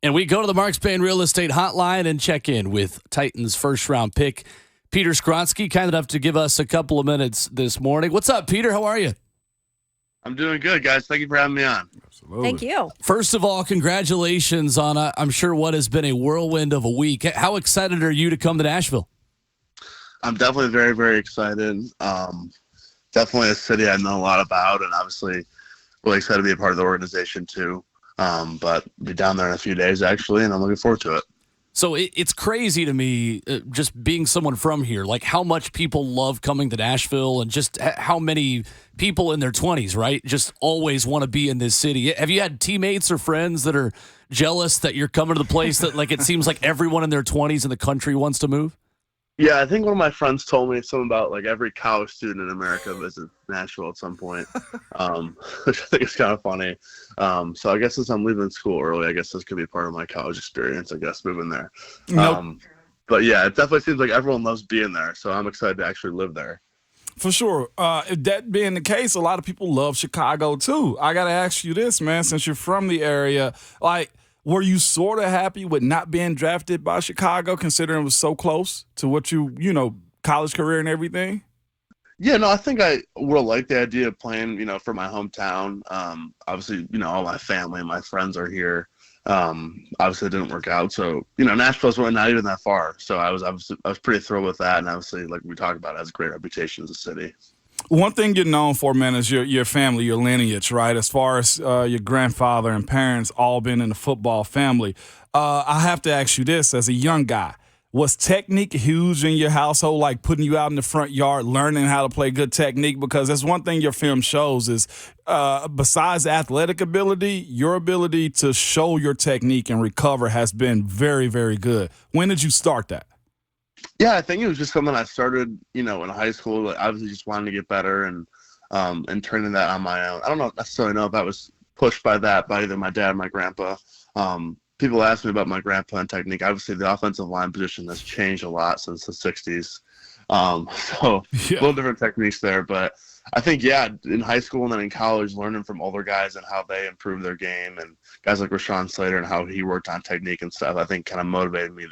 And we go to the Marks Payne Real Estate Hotline and check in with Titans first-round pick Peter Skoronski, kind enough to give us a couple of minutes this morning. What's up, Peter? How are you? I'm doing good, guys. Thank you for having me on. Absolutely. Thank you. First of all, congratulations on, I'm sure, what has been a whirlwind of a week. How excited are you to come to Nashville? I'm definitely very, very excited. Definitely a city I know a lot about, and obviously really excited to be a part of the organization too. But be down there in a few days, actually, and I'm looking forward to it. So it's crazy to me, just being someone from here, like how much people love coming to Nashville and just how many people in their 20s, right, just always want to be in this city. Have you had teammates or friends that are jealous that you're coming to the place that, like, it seems like everyone in their 20s in the country wants to move? Yeah, I think one of my friends told me something about, like, every college student in America visits Nashville at some point, which I think is kind of funny. So I guess since I'm leaving school early, I guess this could be part of my college experience, I guess, moving there. Nope. But, yeah, it definitely seems like everyone loves being there, so I'm excited to actually live there. For sure. If that being the case, a lot of people love Chicago, too. I got to ask you this, man, since you're from the area, like, were you sort of happy with not being drafted by Chicago, considering it was so close to what college career and everything? Yeah, no, I think I would have liked the idea of playing, for my hometown. Obviously, all my family and my friends are here. Obviously, it didn't work out. So, Nashville's really not even that far. So I was pretty thrilled with that. And obviously, like we talked about, it has a great reputation as a city. One thing you're known for, man, is your family, your lineage, right? As far as your grandfather and parents all been in the football family. I have to ask you this, as a young guy, was technique huge in your household, like putting you out in the front yard, learning how to play good technique? Because that's one thing your film shows is besides athletic ability, your ability to show your technique and recover has been very, very good. When did you start that? Yeah, I think it was just something I started, in high school. Like, obviously, just wanting to get better and turning that on my own. I don't necessarily know if I was pushed by either my dad or my grandpa. People ask me about my grandpa and technique. Obviously, the offensive line position has changed a lot since the 60s. So a little different techniques there. But I think, in high school and then in college, learning from older guys and how they improved their game, and guys like Rashawn Slater and how he worked on technique and stuff, I think kind of motivated me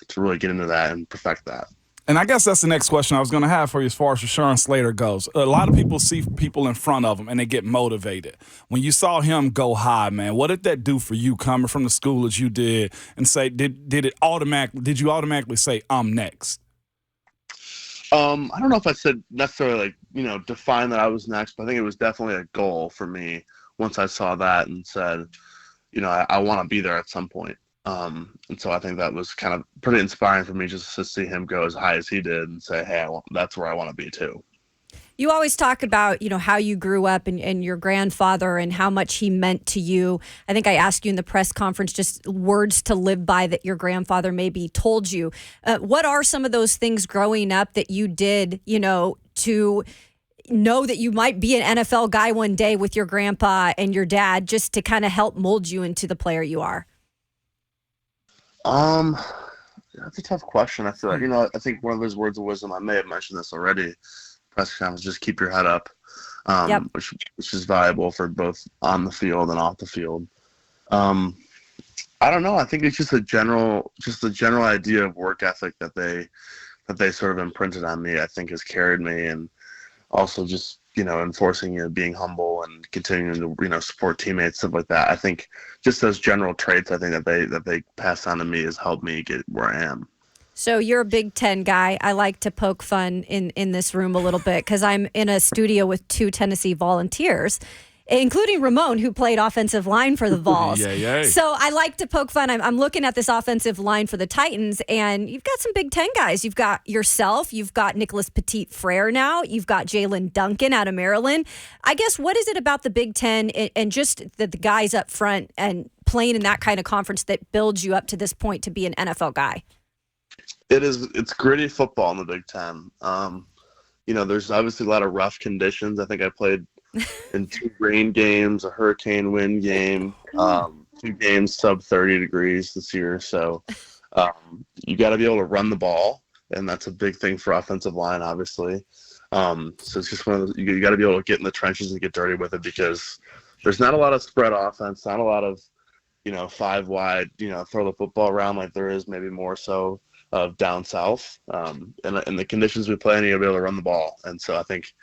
to really get into that and perfect that. And I guess that's the next question I was going to have for you as far as Rashawn Slater goes. A lot of people see people in front of them and they get motivated. When you saw him go high, man, what did that do for you coming from the school as you did, and say, did you automatically say, I'm next? I don't know if I said necessarily define that I was next, but I think it was definitely a goal for me once I saw that and said, I want to be there at some point. And so I think that was kind of pretty inspiring for me just to see him go as high as he did and say, hey, that's where I want to be too. You always talk about, how you grew up and your grandfather and how much he meant to you. I think I asked you in the press conference just words to live by that your grandfather maybe told you. What are some of those things growing up that you did, to know that you might be an NFL guy one day with your grandpa and your dad, just to kind of help mold you into the player you are? That's a tough question. I feel like, I think one of those words of wisdom, I may have mentioned this already, press conference, just keep your head up, which is valuable for both on the field and off the field. I don't know. I think it's just the general idea of work ethic that they sort of imprinted on me, I think has carried me, and also just, enforcing, being humble and continuing to, support teammates, stuff like that. I think just those general traits, I think that they passed on to me has helped me get where I am. So you're a Big Ten guy. I like to poke fun in this room a little bit because I'm in a studio with 2 Tennessee Volunteers, including Ramon, who played offensive line for the Vols. So I like to poke fun. I'm looking at this offensive line for the Titans, and you've got some Big Ten guys. You've got yourself. You've got Nicholas Petit-Frere now. You've got Jalen Duncan out of Maryland. I guess, what is it about the Big Ten and just the guys up front and playing in that kind of conference that builds you up to this point to be an NFL guy? It's gritty football in the Big Ten. There's obviously a lot of rough conditions. I think I played in 2 rain games, a hurricane wind game, 2 games sub 30 degrees this year. So you got to be able to run the ball, and that's a big thing for offensive line, obviously. So it's just one of those, you got to be able to get in the trenches and get dirty with it, because there's not a lot of spread offense, not a lot of 5 wide, throw the football around like there is maybe more so of down south. And the conditions we play in, you'll be able to run the ball. And so I think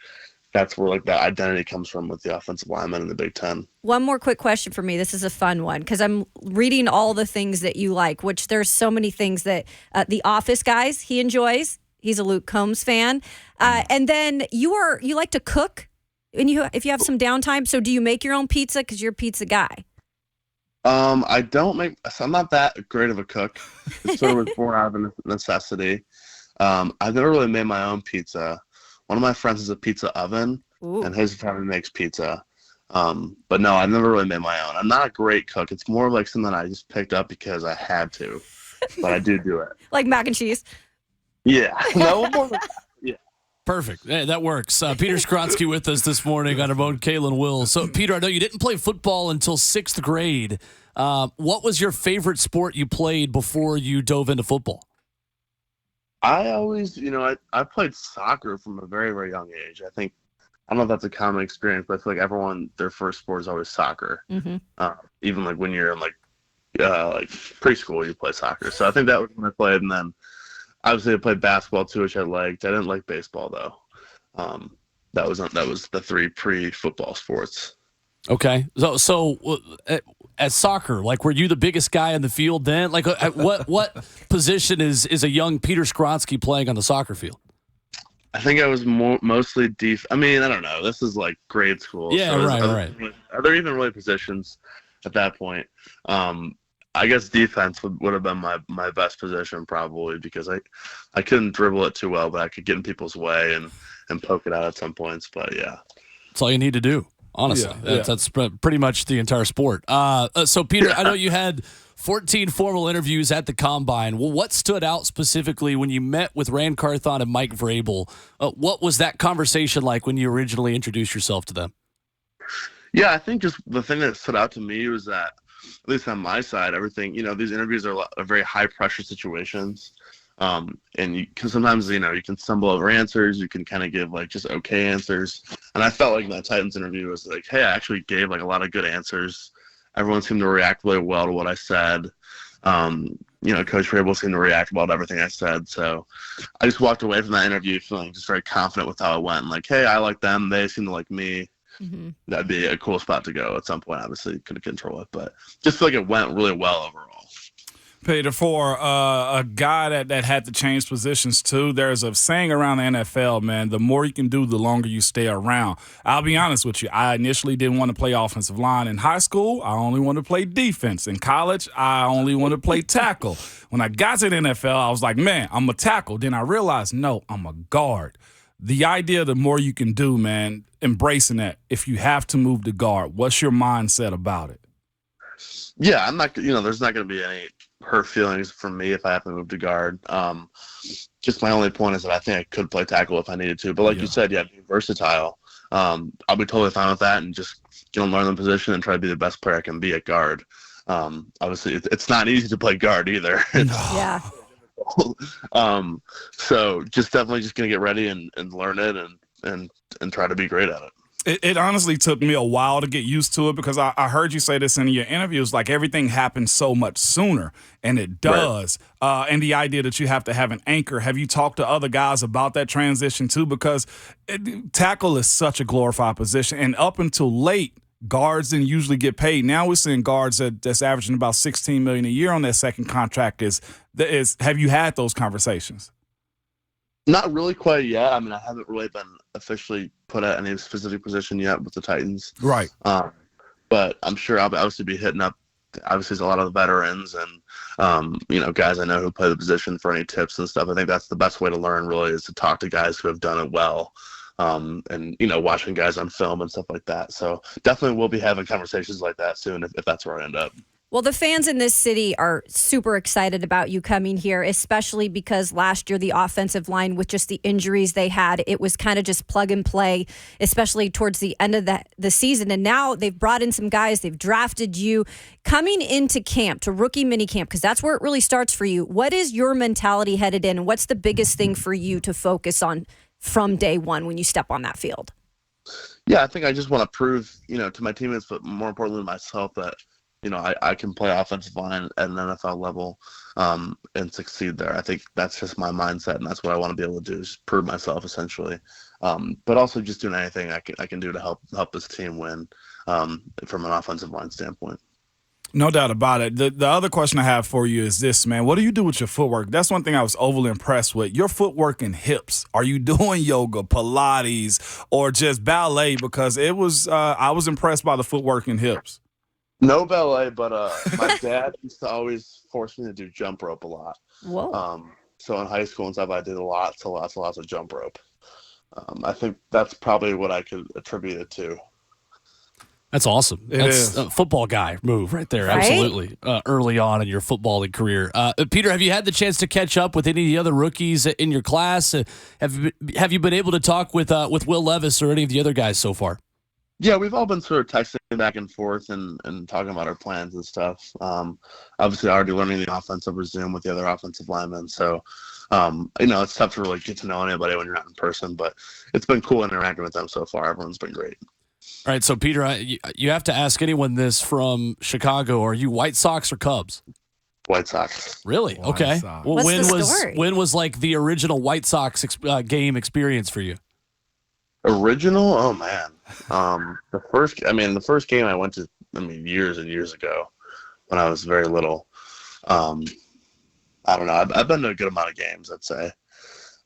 that's where like that identity comes from with the offensive linemen in the Big Ten. One more quick question for me. This is a fun one because I'm reading all the things that you like, which there's so many things that the Office guys he enjoys. He's a Luke Combs fan, and then you like to cook, and if you have some downtime. So do you make your own pizza because you're a pizza guy? I don't make. So I'm not that great of a cook. It's sort of born out of necessity. I've never really made my own pizza. One of my friends has a pizza oven, and his family makes pizza. But no, I've never really made my own. I'm not a great cook. It's more like something I just picked up because I had to. But I do it. Like mac and cheese? Yeah. No, more like, yeah. Perfect. Hey, that works. Peter Skoronski with us this morning on Ramon Kayla Will. So, Peter, I know you didn't play football until 6th grade. What was your favorite sport you played before you dove into football? I always, I played soccer from a very, very young age. I don't know if that's a common experience, but I feel like everyone, their first sport is always soccer. Mm-hmm. Even like when you're in like preschool, you play soccer. So I think that was when I played. And then obviously I played basketball too, which I liked. I didn't like baseball though. That was the 3 pre-football sports. Okay. So at soccer, like, were you the biggest guy in the field then? Like, what position is a young Peter Skoronski playing on the soccer field? I think I was mostly I mean, I don't know. This is like grade school. Yeah, so right. Are there even really positions at that point? I guess defense would have been my best position probably because I couldn't dribble it too well, but I could get in people's way and poke it out at some points. But yeah. That's all you need to do. Honestly, that's pretty much the entire sport. So, Peter, I know you had 14 formal interviews at the Combine. Well, what stood out specifically when you met with Rand Carthon and Mike Vrabel? What was that conversation like when you originally introduced yourself to them? Yeah, I think just the thing that stood out to me was that, at least on my side, everything, these interviews are very high-pressure situations. And you can sometimes, you can stumble over answers. You can kind of give like just okay answers. And I felt like that Titans interview was like, hey, I actually gave like a lot of good answers. Everyone seemed to react really well to what I said. Coach Vrabel seemed to react well to everything I said. So I just walked away from that interview feeling just very confident with how it went. Like, hey, I like them. They seem to like me. Mm-hmm. That'd be a cool spot to go at some point. Obviously, couldn't control it, but just feel like it went really well overall. Peter, for a guy that had to change positions too, there's a saying around the NFL, man, the more you can do, the longer you stay around. I'll be honest with you. I initially didn't want to play offensive line. In high school, I only wanted to play defense. In college, I only wanted to play tackle. When I got to the NFL, I was like, man, I'm a tackle. Then I realized, no, I'm a guard. The idea, the more you can do, man, embracing that. If you have to move to guard, what's your mindset about it? Yeah, I'm not, there's not going to be any hurt feelings from me if I have to move to guard. Just my only point is that I think I could play tackle if I needed to. But like you said, be versatile. I'll be totally fine with that and just learn the position and try to be the best player I can be at guard. Obviously, it's not easy to play guard either. Yeah. So just definitely just going to get ready and learn it and try to be great at it. It honestly took me a while to get used to it because I heard you say this in your interviews, like everything happens so much sooner, and it does. Right. And the idea that you have to have an anchor. Have you talked to other guys about that transition too? Because tackle is such a glorified position, and up until late, guards didn't usually get paid. Now we're seeing guards that's averaging about $16 million a year on their second contract. Have you had those conversations? Not really quite yet. I mean, I haven't really been officially put at any specific position yet with the Titans. Right. But I'm sure I'll obviously be hitting up, obviously, a lot of the veterans and, guys I know who play the position for any tips and stuff. I think that's the best way to learn, really, is to talk to guys who have done it well and, watching guys on film and stuff like that. So definitely we'll be having conversations like that soon if that's where I end up. Well, the fans in this city are super excited about you coming here, especially because last year the offensive line, with just the injuries they had, it was kind of just plug and play, especially towards the end of the season. And now they've brought in some guys. They've drafted you. Coming into camp, to rookie mini camp, because that's where it really starts for you. What is your mentality headed in, and what's the biggest thing for you to focus on from day one when you step on that field? Yeah, I think I just want to prove, to my teammates, but more importantly to myself, that I can play offensive line at an NFL level and succeed there. I think that's just my mindset, and that's what I want to be able to do, is prove myself essentially. But also just doing anything I can do to help this team win from an offensive line standpoint. No doubt about it. The other question I have for you is this, man. What do you do with your footwork? That's one thing I was overly impressed with. Your footwork and hips. Are you doing yoga, Pilates, or just ballet? Because I was impressed by the footwork and hips. No ballet, but my dad used to always force me to do jump rope a lot. Whoa. So in high school and stuff, I did lots of jump rope. I think that's probably what I could attribute it to. That's awesome. That's a football guy move right there. Right? Absolutely. Early on in your footballing career. Peter, have you had the chance to catch up with any of the other rookies in your class? Have you been able to talk with Will Levis or any of the other guys so far? Yeah, we've all been sort of texting back and forth and talking about our plans and stuff. Obviously, already learning the offense over Zoom with the other offensive linemen. So, it's tough to really get to know anybody when you're not in person, but it's been cool interacting with them so far. Everyone's been great. All right, so Peter, you have to ask anyone this from Chicago. Are you White Sox or Cubs? White Sox. Really? White Okay. Sox. Well, What's the story? when was like the original White Sox game experience for you? Original? Oh man. The first game I went to, years and years ago when I was very little. I don't know. I've been to a good amount of games, I'd say.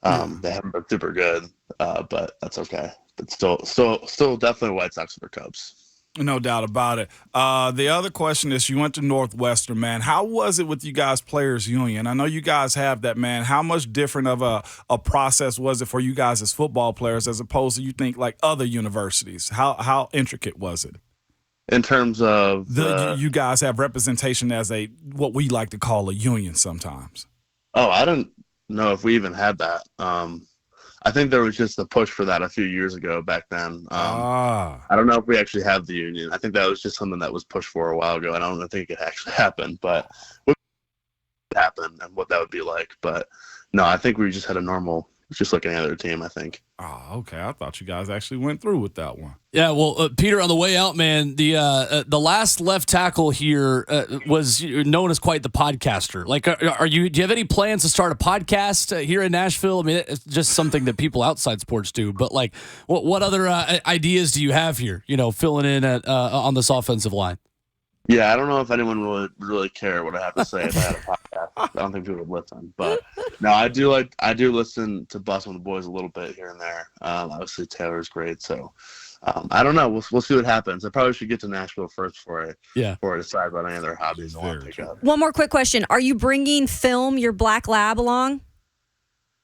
They haven't been super good, but that's okay. But still definitely White Sox over Cubs. No doubt about it. The other question is, you went to Northwestern, man. How was it with you guys Players Union? I know you guys have that, man. How much different of a process was it for you guys as football players as opposed to, you think, like other universities? How intricate was it? In terms of you guys have representation as what we like to call a union sometimes. Oh, I don't know if we even had that. I think there was just a push for that a few years ago back then. I don't know if we actually have the union. I think that was just something that was pushed for a while ago, and I don't think it actually happened, but what happened and what that would be like. But no, I think we just had a normal, just like any other team, I think. Oh, okay. I thought you guys actually went through with that one. Yeah, well, Peter, on the way out, man, the last left tackle here was known as quite the podcaster. Like, do you have any plans to start a podcast here in Nashville? I mean, it's just something that people outside sports do. But like, what other ideas do you have here? Filling in on this offensive line. Yeah, I don't know if anyone would really care what I have to say if I had a podcast. I don't think people would listen. But no, I do listen to Bussin' with the Boys a little bit here and there. Obviously Taylor's great, so I don't know. We'll see what happens. I probably should get to Nashville first before I decide about any other hobbies I want to pick up. One more quick question. Are you bringing Film, your black lab, along?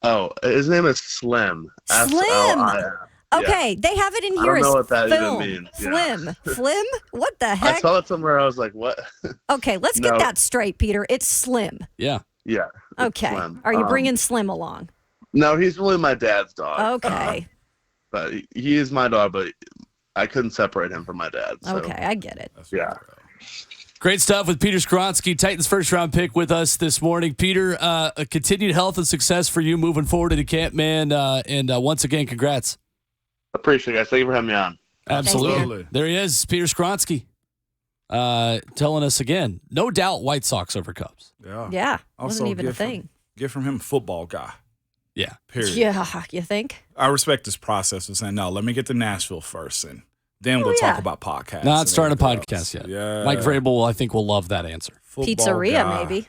Oh, his name is Slim. Slim. S-L-I-M. Okay, Yeah. they have it in I here don't as know what that film. even means. Flim. Flim? What the I heck? saw it somewhere. I was like, what? Okay, let's get No. that straight, Peter. It's Slim. Yeah. Yeah. it's Okay. Slim. Are you bringing Slim along? No, he's really my dad's dog. Okay. But he is my dog, but I couldn't separate him from my dad. So, Okay, I get it. Yeah. Great stuff with Peter Skoronski, Titans first-round pick with us this morning. Peter, continued health and success for you moving forward into camp, man. And once again, congrats. Appreciate it, guys. Thank you for having me on. Absolutely. There he is, Peter Skoronski, telling us again, no doubt White Sox over Cubs. Yeah, Also, wasn't even a thing. Get from him a football guy. Yeah. Period. Yeah, you think? I respect this process of saying, no, let me get to Nashville first, and then we'll talk about podcasts. Not and starting a everything podcast else. yet. Yeah. Mike Vrabel, I think, will love that answer. Football Pizzeria, guy. maybe.